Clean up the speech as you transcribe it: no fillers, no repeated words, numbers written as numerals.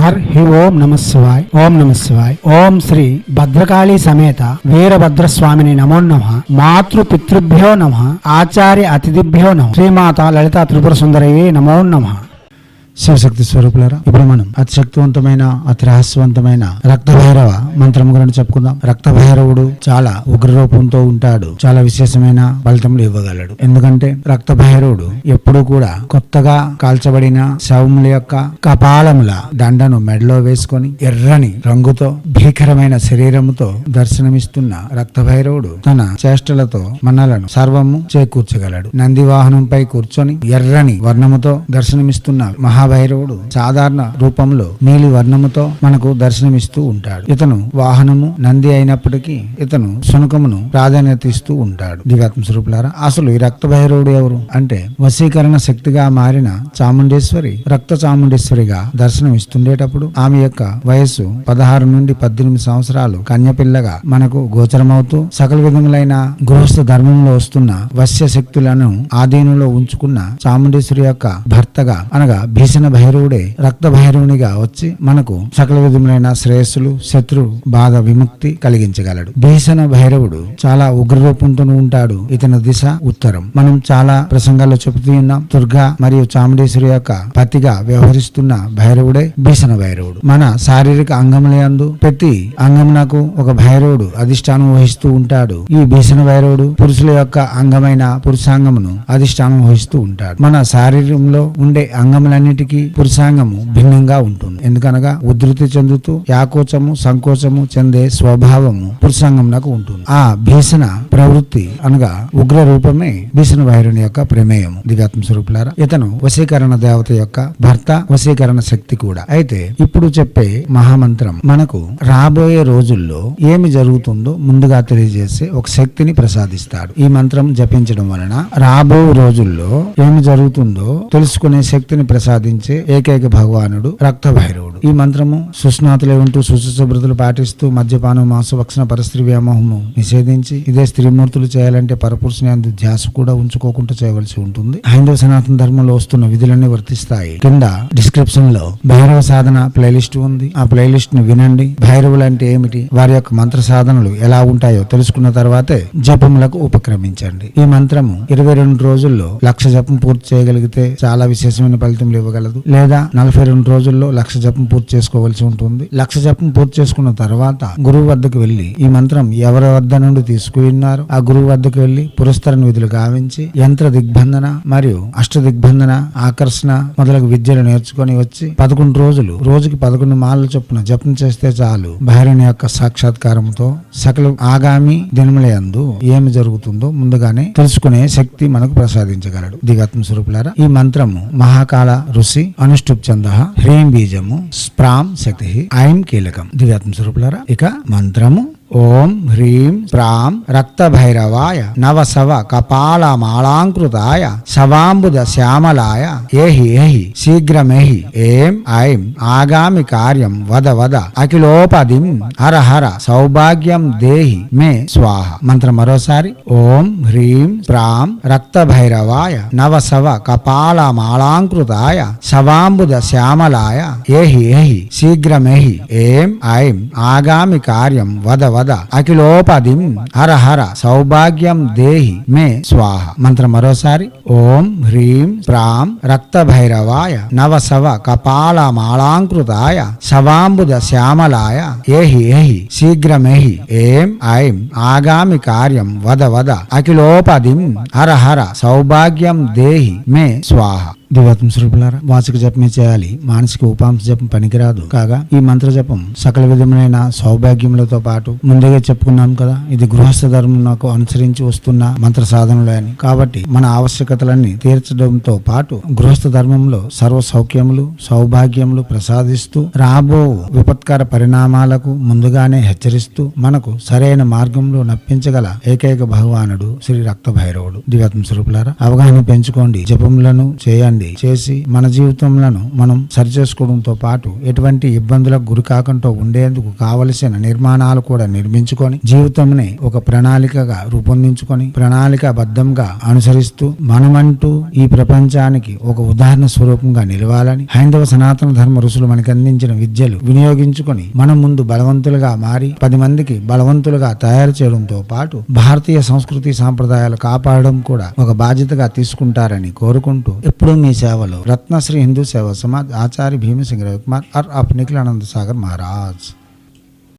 హి ఓం నమ శివాయ్. ఓం నమ శివాయ్. ఓం శ్రీ భద్రకాళీ సమేత వీరభద్రస్వామిని నమో నమః. మాతృ పితృభ్యో నమః. ఆచార్య అతిథిభ్యో నమః. శ్రీమాత లలితా త్రిపుర సుందరయే నమో నమః. శివశక్తి స్వరూపులారా, ఇప్పుడు మనం అతి శక్తివంతమైన అతి రహస్యవంతమైన రక్త భైరవ మంత్రం గురించి చెప్పుకుందాం. రక్త భైరవుడు చాలా ఉగ్ర రూపంతో ఉంటాడు. చాలా విశేషమైన ఫలితములు ఇవ్వగలడు. ఎందుకంటే రక్త భైరవుడు ఎప్పుడూ కూడా కొత్తగా కాల్చబడిన శవముల యొక్క కపాలముల దండను మెడలో వేసుకొని ఎర్రని రంగుతో భీకరమైన శరీరముతో దర్శనమిస్తున్న రక్త భైరవుడు తన చేష్టలతో మనలను సర్వము చేకూర్చగలడు. నంది వాహనంపై కూర్చొని ఎర్రని వర్ణముతో దర్శనమిస్తున్న మహాభైరవుడు సాధారణ రూపంలో నీలి వర్ణముతో మనకు దర్శనమిస్తూ ఉంటాడు. ఇతను వాహనము నంది అయినప్పటికీ ఇతను శునకమును ప్రాధాన్యత ఇస్తూ ఉంటాడు. దివ్యాత్మ స్వరూపులారా, అసలు ఈ రక్త భైరవుడు ఎవరు అంటే వశీకరణ శక్తిగా మారిన చాముండేశ్వరి రక్త చాముండేశ్వరిగా దర్శనం ఇస్తుండేటప్పుడు ఆమె యొక్క వయస్సు 16 నుండి 18 సంవత్సరాలు కన్యపిల్లగా మనకు గోచరమవుతూ సకల విధములైన గృహస్థ ధర్మంలో వస్తున్న వశ్య శక్తులను ఆధీనంలో ఉంచుకున్న చాముండేశ్వరి యొక్క భర్తగా అనగా భీషణ భైరవుడే రక్త భైరవునిగా వచ్చి మనకు సకల విధములైన శ్రేయస్సులు శత్రు బాధ విముక్తి కలిగించగలడు. భీషణ భైరవుడు చాలా ఉగ్ర రూపంతో ఉంటాడు. ఇతని దిశ ఉత్తరం. మనం చాలా ప్రసంగాల్లో చెబుతూ ఉన్నాం. దుర్గా మరియు చాముండేశ్వరి యొక్క పతిగా వ్యవహరిస్తున్న భైరవుడే భీషణ భైరవుడు. మన శారీరక అంగములందు ప్రతి అంగమునకు ఒక భైరవుడు అధిష్టానం వహిస్తూ ఉంటాడు. ఈ భీషణ భైరవుడు పురుషుల యొక్క అంగమైన పురుషాంగమును అధిష్టానం వహిస్తూ ఉంటాడు. మన శరీరంలో ఉండే అంగములన్నిటికీ పురుషాంగము భిన్నంగా ఉంటుంది. ఎందుకనగా ఉధృతి చెందుతూ యాకోచము సంకోచము చెందే స్వభావము పురుషాంగమునకు ఉంటుంది. ఆ భీషణ ప్రవృత్తి అనగా ఉగ్ర రూపమే భీషణ భైరవుని యొక్క ప్రమేయము. దివ్యాత్మ స్వరూపులారా, ఇతను వశీకరణ దేవత యొక్క భర్త, వశీకరణ శక్తి కూడా. అయితే ఇప్పుడు చెప్పే మహామంత్రం మనకు రాబోయే రోజుల్లో ఏమి జరుగుతుందో ముందుగా తెలియజేసే ఒక శక్తిని ప్రసాదిస్తాడు. ఈ మంత్రం జపించడం వలన రాబో రోజుల్లో ఏమి జరుగుతుందో తెలుసుకునే శక్తిని ప్రసాదించే ఏకైక భగవానుడు రక్త భైరవుడు. ఈ మంత్రము సుస్నాతులే ఉంటూ శుచిశుభ్రతలు పాటిస్తూ మద్యపానం మాంసభక్షణ పరస్త్రీ వ్యామోహము నిషేధించి ఇదే స్త్రీమూర్తులు చేయాలంటే పరపురుషుని అందు ధ్యాస కూడా ఉంచుకోకుండా చేయవలసి ఉంటుంది. హైందవ సనాతన ధర్మంలో వస్తున్న విధులన్నీ వర్తిస్తాయి. కింద డిస్క్రిప్షన్ లో భైరవ సాధన ప్లేలిస్ట్ ఉంది. ఆ ప్లేలిస్ట్ ను వినండి. భైరవులు అంటే ఏమిటి, వారి యొక్క మంత్ర సాధనలు ఎలా ఉంటాయో తెలుసుకున్న తర్వాతే జపములకు ఉపక్రమించండి. ఈ మంత్రము 22 రోజుల్లో 1,00,000 జపం పూర్తి చేయగలిగితే చాలా విశేషమైన ఫలితములు ఇవ్వగలదు. లేదా 42 రోజుల్లో 1,00,000 జపం పూర్తి చేసుకోవాల్సి ఉంటుంది. 1,00,000 జపం పూర్తి చేసుకున్న తర్వాత గురువు వద్దకు వెళ్లి ఈ మంత్రం ఎవరి వద్ద నుండి తీసుకున్నారు ఆ గురువు వద్దకు వెళ్లి పురస్కరణ విధులు గావించి యంత్ర దిగ్బంధన మరియు అష్ట దిగ్బంధన ఆకర్షణ మొదలగు విద్యలు నేర్చుకుని వచ్చి 11 రోజులు రోజుకి 11 మాలల చొప్పున జపం చేస్తే చాలు భైరవుని యొక్క సాక్షాత్కారంతో సకల ఆగామి దినములందు ఏమి జరుగుతుందో ముందుగానే తెలుసుకునే శక్తి మనకు ప్రసాదించగలడు. దివ్యాత్మ స్వరూపులారా, ఈ మంత్రము మహాకాల ఋషి అనుష్ఠుప్ చంద హ్రీం బీజము స్ప్రాం శక్తి ఐం కీలకం. దివ్యాత్మ స్వరూపులారా, ఇక మంత్రము ఓం హ్రీం ప్రాం రక్త భైరవాయ నవసవ కపాల మాళాంకృతాయ శవాంబుద శ్యామలాయ ఏహి ఏహి శీఘ్రమేహి ఏం ఐం ఆగామి కార్యం వద వద అఖిలోపదిం హర హర సౌభాగ్యం దేహి మే స్వాహ. మంత్రం మరోసారి ఓం హ్రీం ప్రాం రక్త భైరవాయ నవసవ కపాల మాళాంకృతాయ శవాంబుద శ్యామలాయ ఏహి ఏహి శీఘ్రమేహి ఏం ఐం ఆగామి కార్యం వద వద అఖిలోపదిం హర హర సౌభాగ్యం దేహి మే స్వాహ. మంత్రం మరోసారి ఓం హ్రీం ప్రాం రక్త భైరవాయ నవసవ కపాల మాళాంకృతాయ శవాంబుద శ్యామలాయ ఏహి ఏహి శీఘ్రమేహి ఏం ఐం ఆగామి కార్యం వద వద అఖిలోపదిం హర హర సౌభాగ్యం దేహి మే స్వాహ. దివ్యాత్మ స్వరూపులారా, వాచిక జపమే చేయాలి. మానసిక ఉపాంశ జపం పనికిరాదు. కాగా ఈ మంత్ర జపం సకల విధములైన సౌభాగ్యములతో పాటు ముందుగా చెప్పుకున్నాం కదా, ఇది గృహస్థ ధర్మం నాకు అనుసరించి వస్తున్న మంత్ర సాధనలు అని. కాబట్టి మన ఆవశ్యకతలన్నీ తీర్చడంతో పాటు గృహస్థ ధర్మంలో సర్వ సౌఖ్యములు సౌభాగ్యములు ప్రసాదిస్తూ రాబో విపత్కర పరిణామాలకు ముందుగానే హెచ్చరిస్తూ మనకు సరైన మార్గంలో నప్పించగల ఏకైక భగవానుడు శ్రీ రక్త భైరవుడు. దివ్యాత్మ స్వరూపులారా, అవగాహన పెంచుకోండి. జపములను చేయండి. పకడ్బందీ చేసి మన జీవితంలో మనం సరిచేసుకోవడంతో పాటు ఎటువంటి ఇబ్బందులకు గురి కాకుండా ఉండేందుకు కావలసిన నిర్మాణాలు కూడా నిర్మించుకొని జీవితంని ఒక ప్రణాళికగా రూపొందించుకొని ప్రణాళికాబద్ధంగా అనుసరిస్తూ మనమంటూ ఈ ప్రపంచానికి ఒక ఉదాహరణ స్వరూపంగా నిలవాలని హైందవ సనాతన ధర్మ ఋషులు మనకి అందించిన విద్యలు వినియోగించుకొని మనం ముందు బలవంతులుగా మారి 10 మందికి బలవంతులుగా తయారు చేయడంతో పాటు భారతీయ సంస్కృతి సాంప్రదాయాలు కాపాడడం కూడా ఒక బాధ్యతగా తీసుకుంటారని కోరుకుంటూ ఎప్పుడూ మీ సేవలో రత్నశ్రీ హిందూ సేవా సమాజ్ ఆచార్య భీమసింగ్ రవికుమార్ और अपने निखिलानंद सागर महाराज।